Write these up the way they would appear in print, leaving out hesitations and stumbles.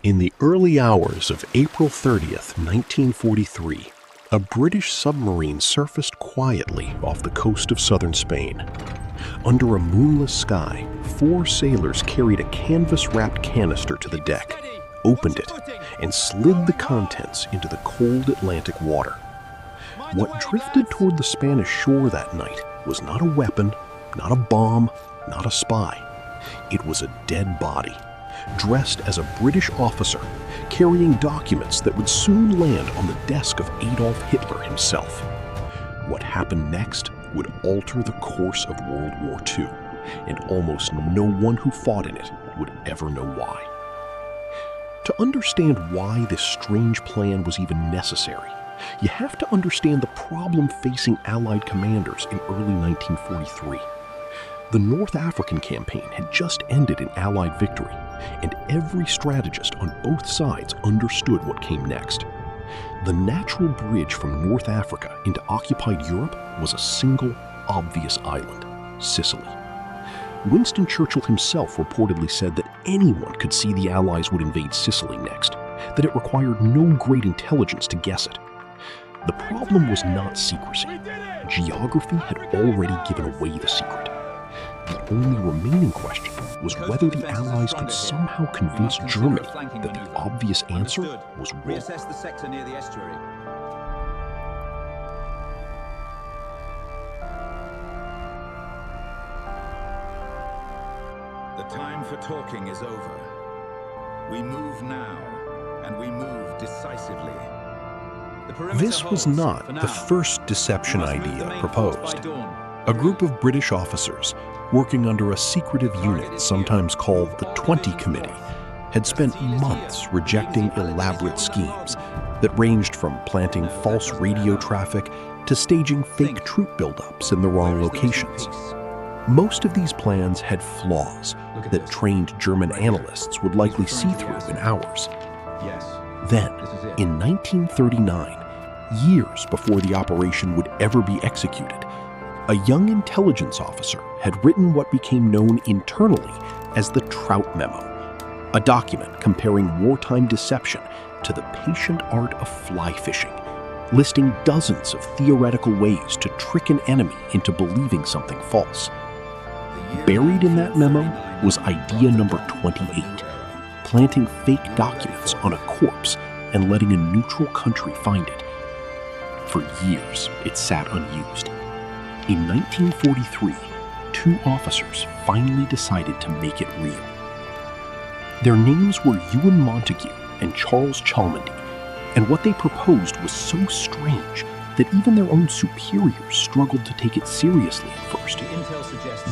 In the early hours of April 30th, 1943, a British submarine surfaced quietly off the coast of southern Spain. Under a moonless sky, 4 sailors carried a canvas-wrapped canister to the deck, opened it, and slid the contents into the cold Atlantic water. What drifted toward the Spanish shore that night was not a weapon, not a bomb, not a spy. It was a dead body, dressed as a British officer, carrying documents that would soon land on the desk of Adolf Hitler himself. What happened next would alter the course of World War II, and almost no one who fought in it would ever know why. To understand why this strange plan was even necessary, you have to understand the problem facing Allied commanders in early 1943. The North African campaign had just ended in Allied victory, and every strategist on both sides understood what came next. The natural bridge from North Africa into occupied Europe was a single, obvious island, Sicily. Winston Churchill himself reportedly said that anyone could see the Allies would invade Sicily next, that it required no great intelligence to guess it. The problem was not secrecy. Geography had already given away the secret. The only remaining question was whether the Allies could somehow convince Germany that the obvious answer was wrong. Reassess the sector near the estuary. The time for talking is over. We move now, and we move decisively. This was not the first deception idea proposed. A group of British officers, working under a secretive unit sometimes called the 20 Committee, had spent months rejecting elaborate schemes that ranged from planting false radio traffic to staging fake troop buildups in the wrong locations. Most of these plans had flaws that trained German analysts would likely see through in hours. Then, in 1939, years before the operation would ever be executed, a young intelligence officer had written what became known internally as the Trout Memo, a document comparing wartime deception to the patient art of fly fishing, listing dozens of theoretical ways to trick an enemy into believing something false. Buried in that memo was idea number 28, planting fake documents on a corpse and letting a neutral country find it. For years, it sat unused. In 1943, 2 officers finally decided to make it real. Their names were Ewan Montague and Charles Cholmondeley, and what they proposed was so strange that even their own superiors struggled to take it seriously at first.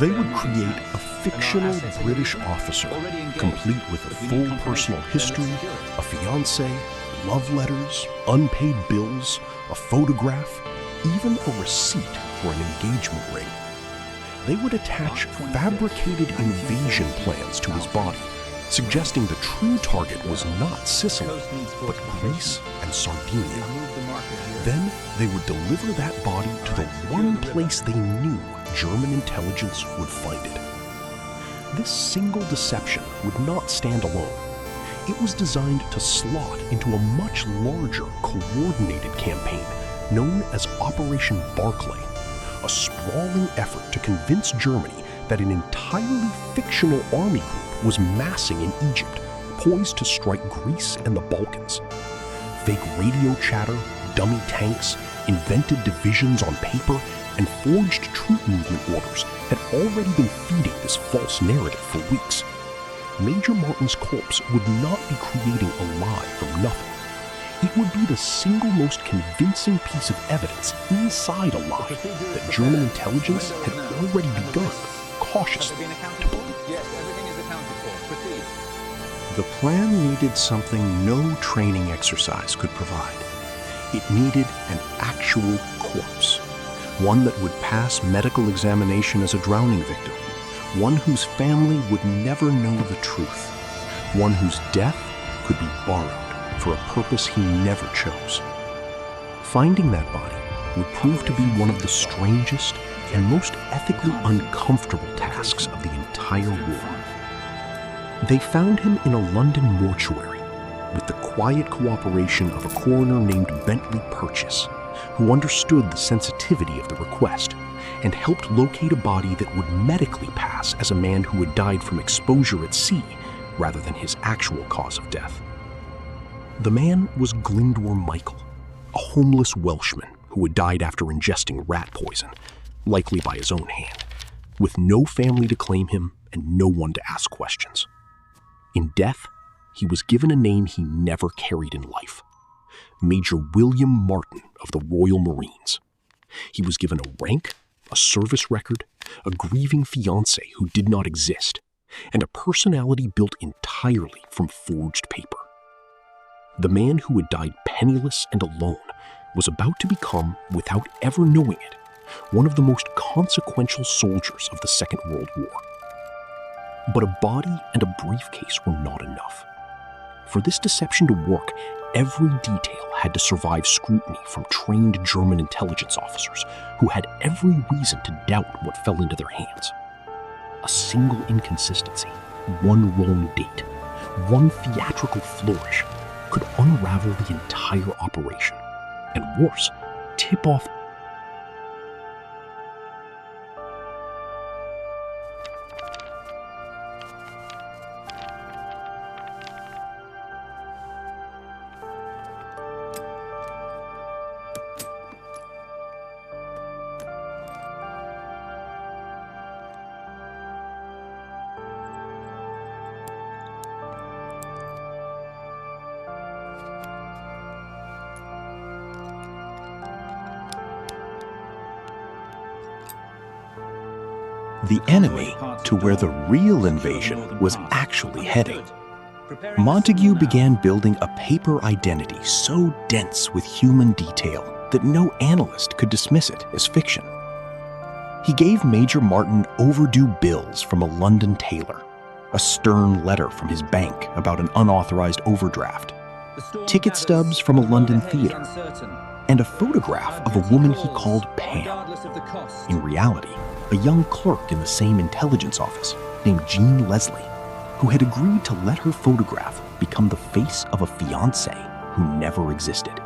They would create a fictional British officer, complete with a full personal history, a fiancé, love letters, unpaid bills, a photograph, even a receipt for an engagement ring. They would attach fabricated invasion plans to his body, suggesting the true target was not Sicily, but Greece and Sardinia. Then they would deliver that body to the one place they knew German intelligence would find it. This single deception would not stand alone. It was designed to slot into a much larger, coordinated campaign known as Operation Barclay, a sprawling effort to convince Germany that an entirely fictional army group was massing in Egypt, poised to strike Greece and the Balkans. Fake radio chatter, dummy tanks, invented divisions on paper, and forged troop movement orders had already been feeding this false narrative for weeks. Major Martin's corpse would not be creating a lie from nothing. It would be the single most convincing piece of evidence inside a lie that German intelligence had already begun, cautiously, to believe. The plan needed something no training exercise could provide. It needed an actual corpse, one that would pass medical examination as a drowning victim, one whose family would never know the truth, one whose death could be borrowed for a purpose he never chose. Finding that body would prove to be one of the strangest and most ethically uncomfortable tasks of the entire war. They found him in a London mortuary, with the quiet cooperation of a coroner named Bentley Purchase, who understood the sensitivity of the request and helped locate a body that would medically pass as a man who had died from exposure at sea rather than his actual cause of death. The man was Glyndwr Michael, a homeless Welshman who had died after ingesting rat poison, likely by his own hand, with no family to claim him and no one to ask questions. In death, he was given a name he never carried in life: Major William Martin of the Royal Marines. He was given a rank, a service record, a grieving fiancé who did not exist, and a personality built entirely from forged paper. The man who had died penniless and alone was about to become, without ever knowing it, one of the most consequential soldiers of the Second World War. But a body and a briefcase were not enough. For this deception to work, every detail had to survive scrutiny from trained German intelligence officers who had every reason to doubt what fell into their hands. A single inconsistency, one wrong date, one theatrical flourish could unravel the entire operation, and worse, tip off. The enemy to where the real invasion was actually heading. Montague began building a paper identity so dense with human detail that no analyst could dismiss it as fiction. He gave Major Martin overdue bills from a London tailor, a stern letter from his bank about an unauthorized overdraft, ticket stubs from a London theater, and a photograph of a woman he called Pam. In reality, a young clerk in the same intelligence office named Jean Leslie, who had agreed to let her photograph become the face of a fiancé who never existed.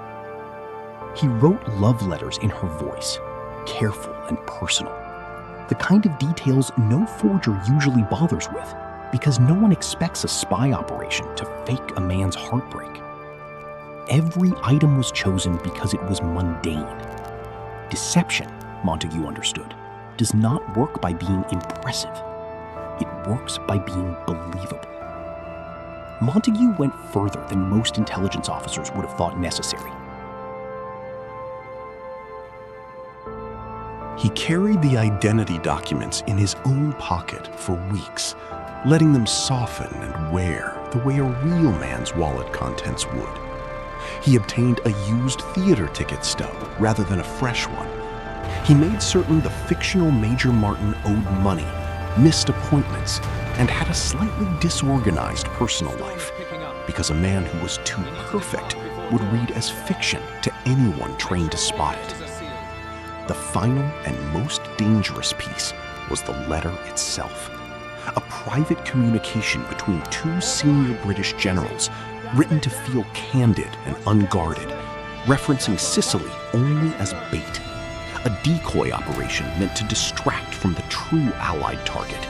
He wrote love letters in her voice, careful and personal, the kind of details no forger usually bothers with, because no one expects a spy operation to fake a man's heartbreak. Every item was chosen because it was mundane. Deception, Montague understood, does not work by being impressive. It works by being believable. Montague went further than most intelligence officers would have thought necessary. He carried the identity documents in his own pocket for weeks, letting them soften and wear the way a real man's wallet contents would. He obtained a used theater ticket stub rather than a fresh one. He made certain the fictional Major Martin owed money, missed appointments, and had a slightly disorganized personal life, because a man who was too perfect would read as fiction to anyone trained to spot it. The final and most dangerous piece was the letter itself, a private communication between two senior British generals, written to feel candid and unguarded, referencing Sicily only as bait. A decoy operation meant to distract from the true Allied target.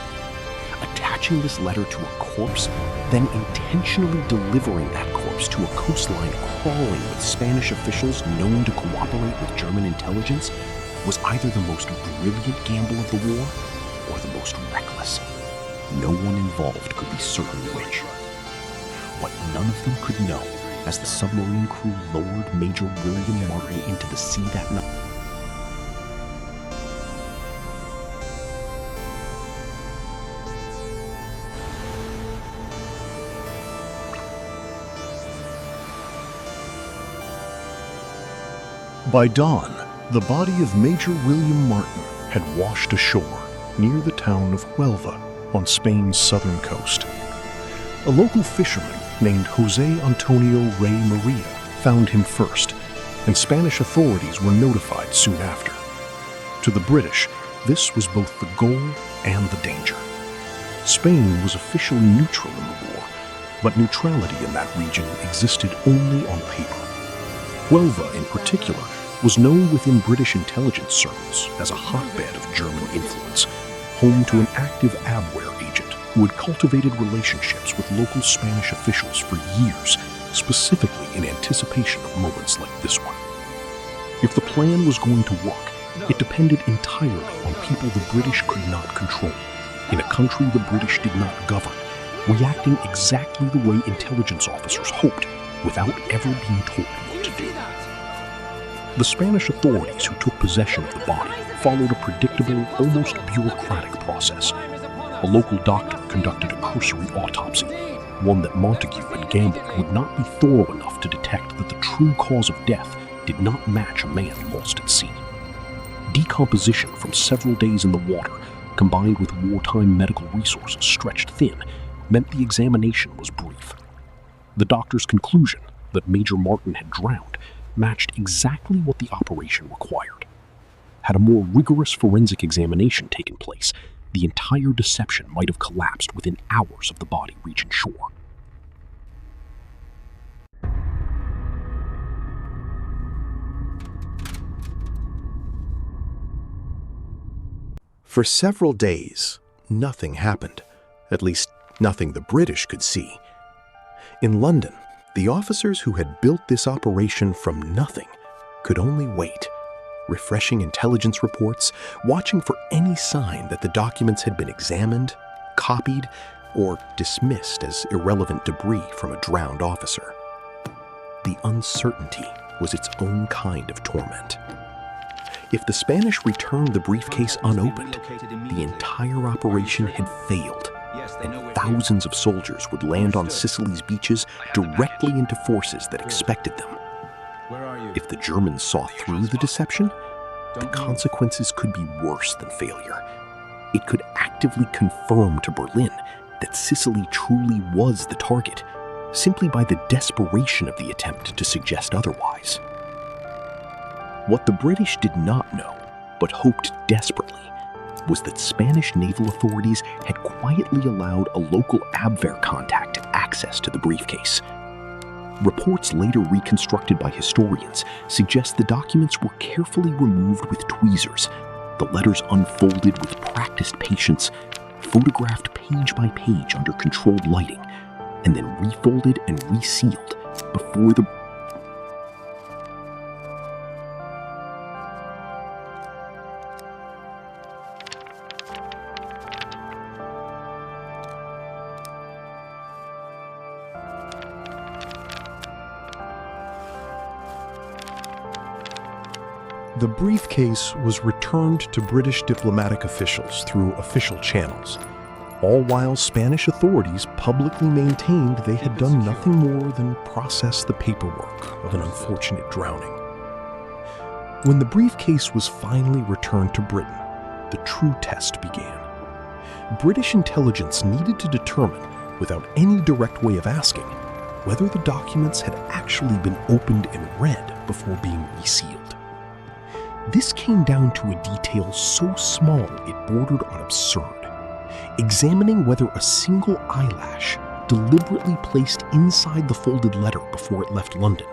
Attaching this letter to a corpse, then intentionally delivering that corpse to a coastline crawling with Spanish officials known to cooperate with German intelligence, was either the most brilliant gamble of the war or the most reckless. No one involved could be certain which. What none of them could know, as the submarine crew lowered Major William Martin into the sea that night, by dawn, the body of Major William Martin had washed ashore near the town of Huelva on Spain's southern coast. A local fisherman named Jose Antonio Rey Maria found him first, and Spanish authorities were notified soon after. To the British, this was both the goal and the danger. Spain was officially neutral in the war, but neutrality in that region existed only on paper. Huelva, in particular, was known within British intelligence circles as a hotbed of German influence, home to an active Abwehr agent who had cultivated relationships with local Spanish officials for years, specifically in anticipation of moments like this one. If the plan was going to work, it depended entirely on people the British could not control, in a country the British did not govern, reacting exactly the way intelligence officers hoped, without ever being told what to do. The Spanish authorities who took possession of the body followed a predictable, almost bureaucratic process. A local doctor conducted a cursory autopsy, one that Montague had gambled would not be thorough enough to detect that the true cause of death did not match a man lost at sea. Decomposition from several days in the water, combined with wartime medical resources stretched thin, meant the examination was brief. The doctor's conclusion that Major Martin had drowned matched exactly what the operation required. Had a more rigorous forensic examination taken place, the entire deception might have collapsed within hours of the body reaching shore. For several days, nothing happened, at least nothing the British could see. In London, the officers who had built this operation from nothing could only wait, refreshing intelligence reports, watching for any sign that the documents had been examined, copied, or dismissed as irrelevant debris from a drowned officer. The uncertainty was its own kind of torment. If the Spanish returned the briefcase unopened, the entire operation had failed, and thousands of soldiers would land on Sicily's beaches directly into forces that expected them. If the Germans saw through the deception, the consequences could be worse than failure. It could actively confirm to Berlin that Sicily truly was the target, simply by the desperation of the attempt to suggest otherwise. What the British did not know, but hoped desperately, was that Spanish naval authorities had quietly allowed a local Abwehr contact access to the briefcase. Reports later reconstructed by historians suggest the documents were carefully removed with tweezers, the letters unfolded with practiced patience, photographed page by page under controlled lighting, and then refolded and resealed before the The briefcase was returned to British diplomatic officials through official channels, all while Spanish authorities publicly maintained they had done nothing more than process the paperwork of an unfortunate drowning. When the briefcase was finally returned to Britain, the true test began. British intelligence needed to determine, without any direct way of asking, whether the documents had actually been opened and read before being resealed. This came down to a detail so small it bordered on absurd, examining whether a single eyelash, deliberately placed inside the folded letter before it left London,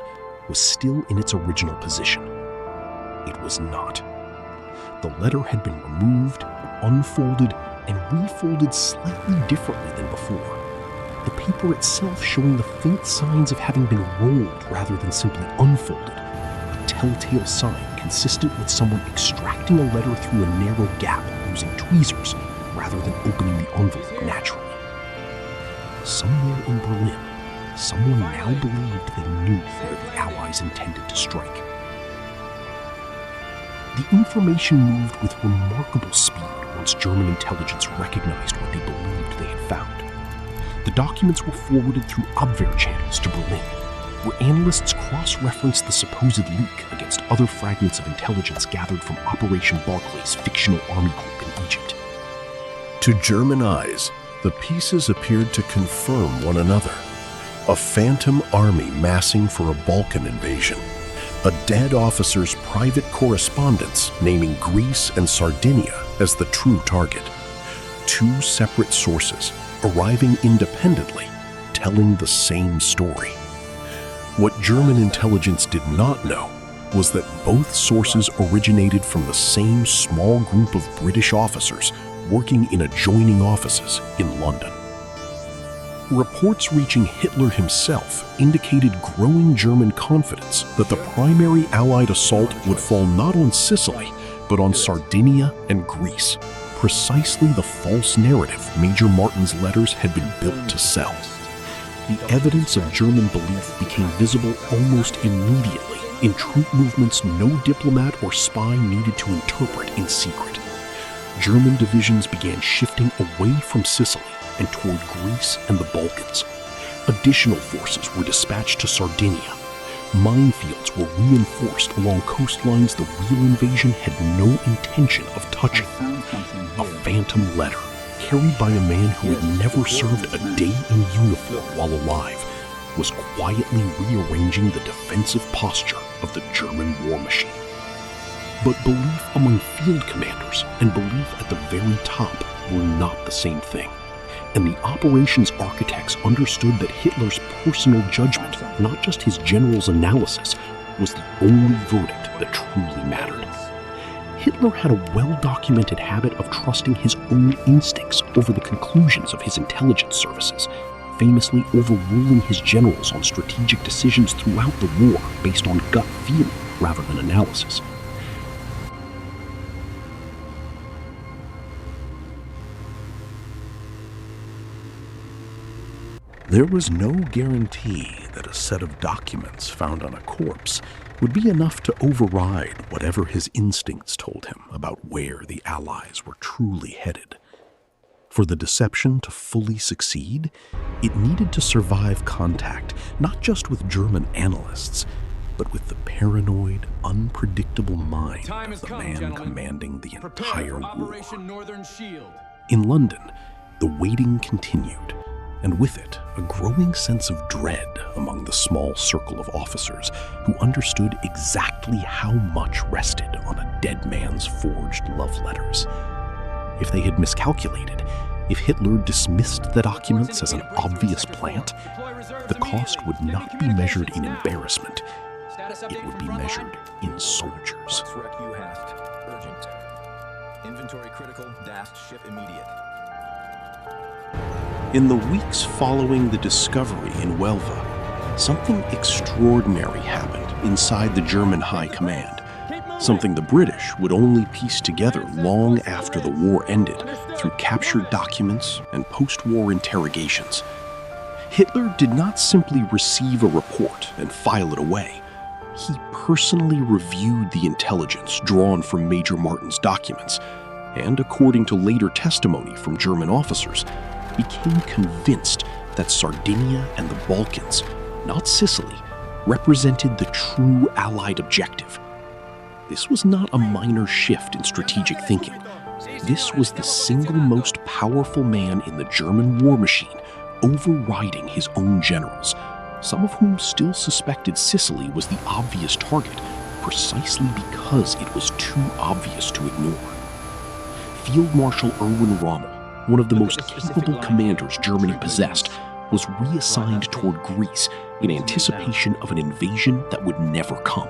was still in its original position. It was not. The letter had been removed, unfolded, and refolded slightly differently than before, the paper itself showing the faint signs of having been rolled rather than simply unfolded, a telltale sign consistent with someone extracting a letter through a narrow gap using tweezers rather than opening the envelope naturally. Somewhere in Berlin, someone now believed they knew where the Allies intended to strike. The information moved with remarkable speed once German intelligence recognized what they believed they had found. The documents were forwarded through Abwehr channels to Berlin, where analysts cross-referenced the supposed leak against other fragments of intelligence gathered from Operation Barclay's fictional army group in Egypt. To German eyes, the pieces appeared to confirm one another. A phantom army massing for a Balkan invasion. A dead officer's private correspondence naming Greece and Sardinia as the true target. Two separate sources arriving independently telling the same story. What German intelligence did not know was that both sources originated from the same small group of British officers working in adjoining offices in London. Reports reaching Hitler himself indicated growing German confidence that the primary Allied assault would fall not on Sicily, but on Sardinia and Greece, precisely the false narrative Major Martin's letters had been built to sell. The evidence of German belief became visible almost immediately in troop movements no diplomat or spy needed to interpret in secret. German divisions began shifting away from Sicily and toward Greece and the Balkans. Additional forces were dispatched to Sardinia. Minefields were reinforced along coastlines the real invasion had no intention of touching. A phantom letter, carried by a man who had never served a day in uniform while alive, was quietly rearranging the defensive posture of the German war machine. But belief among field commanders and belief at the very top were not the same thing. And the operations architects understood that Hitler's personal judgment, not just his general's analysis, was the only verdict that truly mattered. Hitler had a well-documented habit of trusting his own instincts over the conclusions of his intelligence services, famously overruling his generals on strategic decisions throughout the war based on gut feeling rather than analysis. There was no guarantee that a set of documents found on a corpse would be enough to override whatever his instincts told him about where the Allies were truly headed. For the deception to fully succeed, it needed to survive contact not just with German analysts, but with the paranoid, unpredictable mind of the man commanding the entire war. In London, the waiting continued, and with it, a growing sense of dread among the small circle of officers who understood exactly how much rested on a dead man's forged love letters. If they had miscalculated, if Hitler dismissed the documents as an obvious plant, the cost would not be measured in embarrassment. It would be measured in soldiers. Urgent. Inventory critical, dashed, ship immediate. In the weeks following the discovery in Huelva, something extraordinary happened inside the German High Command, something the British would only piece together long after the war ended through captured documents and post-war interrogations. Hitler did not simply receive a report and file it away. He personally reviewed the intelligence drawn from Major Martin's documents, and according to later testimony from German officers, became convinced that Sardinia and the Balkans, not Sicily, represented the true Allied objective. This was not a minor shift in strategic thinking. This was the single most powerful man in the German war machine, overriding his own generals, some of whom still suspected Sicily was the obvious target, precisely because it was too obvious to ignore. Field Marshal Erwin Rommel, one of the most capable commanders Germany possessed, was reassigned toward Greece in anticipation of an invasion that would never come.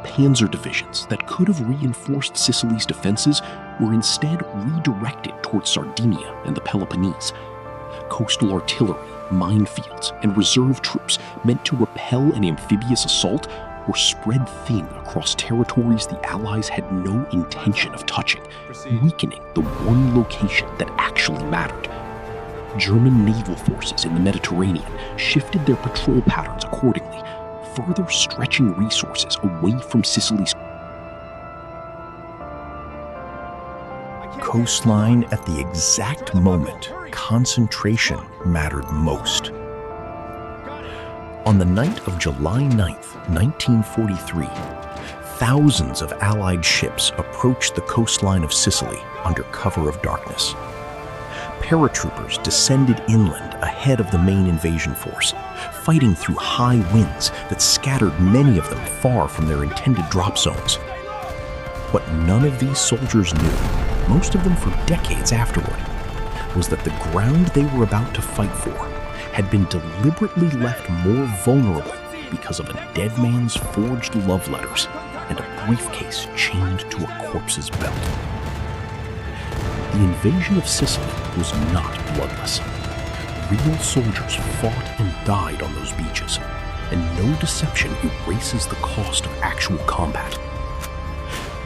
Panzer divisions that could have reinforced Sicily's defenses were instead redirected toward Sardinia and the Peloponnese. Coastal artillery, minefields, and reserve troops meant to repel an amphibious assault were spread thin across territories the Allies had no intention of touching, weakening the one location that actually mattered. German naval forces in the Mediterranean shifted their patrol patterns accordingly, further stretching resources away from Sicily's coastline at the exact moment concentration mattered most. On the night of July 9th, 1943, thousands of Allied ships approached the coastline of Sicily under cover of darkness. Paratroopers descended inland ahead of the main invasion force, fighting through high winds that scattered many of them far from their intended drop zones. What none of these soldiers knew, most of them for decades afterward, was that the ground they were about to fight for had been deliberately left more vulnerable because of a dead man's forged love letters and a briefcase chained to a corpse's belt. The invasion of Sicily was not bloodless. Real soldiers fought and died on those beaches, and no deception erases the cost of actual combat.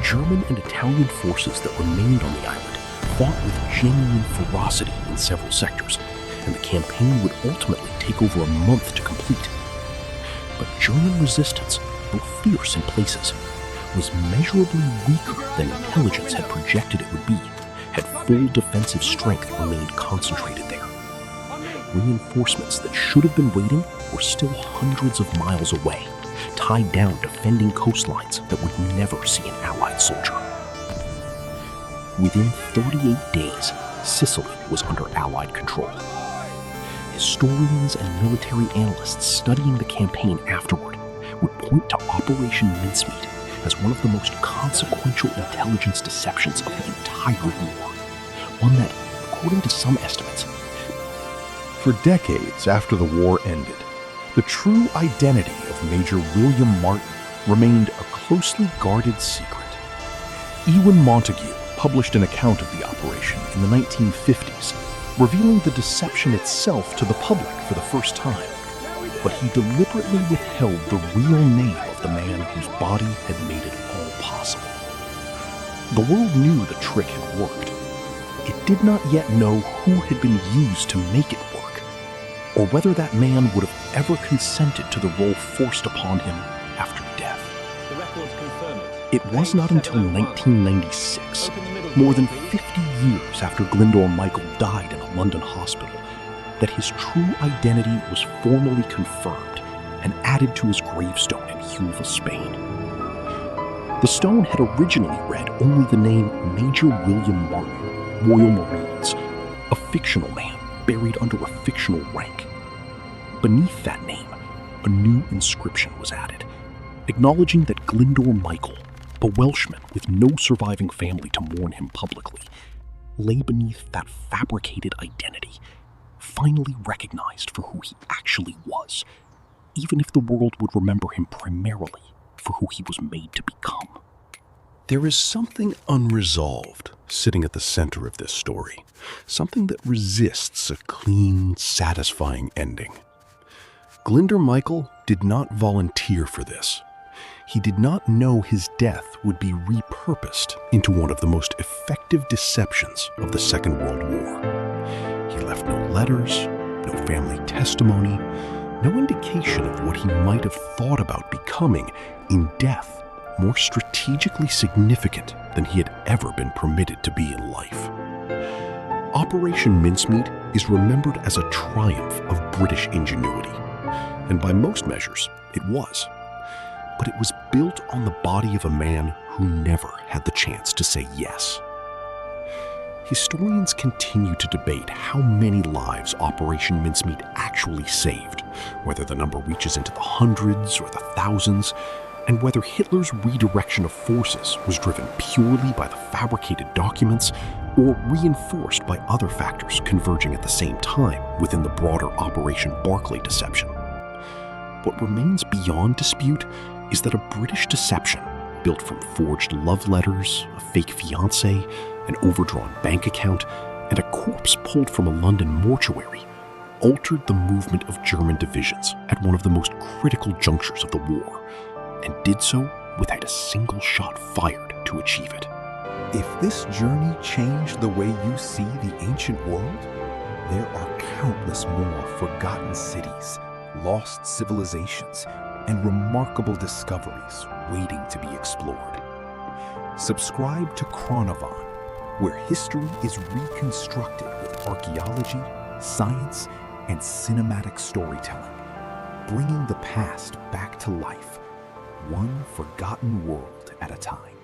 German and Italian forces that remained on the island fought with genuine ferocity in several sectors, and the campaign would ultimately take over a month to complete. But German resistance, though fierce in places, was measurably weaker than intelligence had projected it would be, had full defensive strength remained concentrated there. Reinforcements that should have been waiting were still hundreds of miles away, tied down defending coastlines that would never see an Allied soldier. Within 38 days, Sicily was under Allied control. Historians and military analysts studying the campaign afterward would point to Operation Mincemeat as one of the most consequential intelligence deceptions of the entire war, one that, according to some estimates, for decades after the war ended, the true identity of Major William Martin remained a closely guarded secret. Ewan Montague published an account of the operation in the 1950s, revealing the deception itself to the public for the first time. But he deliberately withheld the real name of the man whose body had made it all possible. The world knew the trick had worked. It did not yet know who had been used to make it work, or whether that man would have ever consented to the role forced upon him after death. It was not until 1996, more than 50 years after Glyndor Michael died in a London hospital, that his true identity was formally confirmed and added to his gravestone in Huelva, Spain. The stone had originally read only the name Major William Martin, Royal Marines, a fictional man buried under a fictional rank. Beneath that name, a new inscription was added, acknowledging that Glyndor Michael, a Welshman with no surviving family to mourn him publicly, lay beneath that fabricated identity, finally recognized for who he actually was, even if the world would remember him primarily for who he was made to become. There is something unresolved sitting at the center of this story, something that resists a clean, satisfying ending. Glyndor Michael did not volunteer for this. He did not know his death would be repurposed into one of the most effective deceptions of the Second World War. He left no letters, no family testimony, no indication of what he might have thought about becoming in death more strategically significant than he had ever been permitted to be in life. Operation Mincemeat is remembered as a triumph of British ingenuity, and by most measures, it was. But it was built on the body of a man who never had the chance to say yes. Historians continue to debate how many lives Operation Mincemeat actually saved, whether the number reaches into the hundreds or the thousands, and whether Hitler's redirection of forces was driven purely by the fabricated documents or reinforced by other factors converging at the same time within the broader Operation Barclay deception. What remains beyond dispute is that a British deception built from forged love letters, a fake fiancé, an overdrawn bank account, and a corpse pulled from a London mortuary altered the movement of German divisions at one of the most critical junctures of the war, and did so without a single shot fired to achieve it. If this journey changed the way you see the ancient world, there are countless more forgotten cities, lost civilizations, and remarkable discoveries waiting to be explored. Subscribe to Chronavon, where history is reconstructed with archaeology, science, and cinematic storytelling, bringing the past back to life, one forgotten world at a time.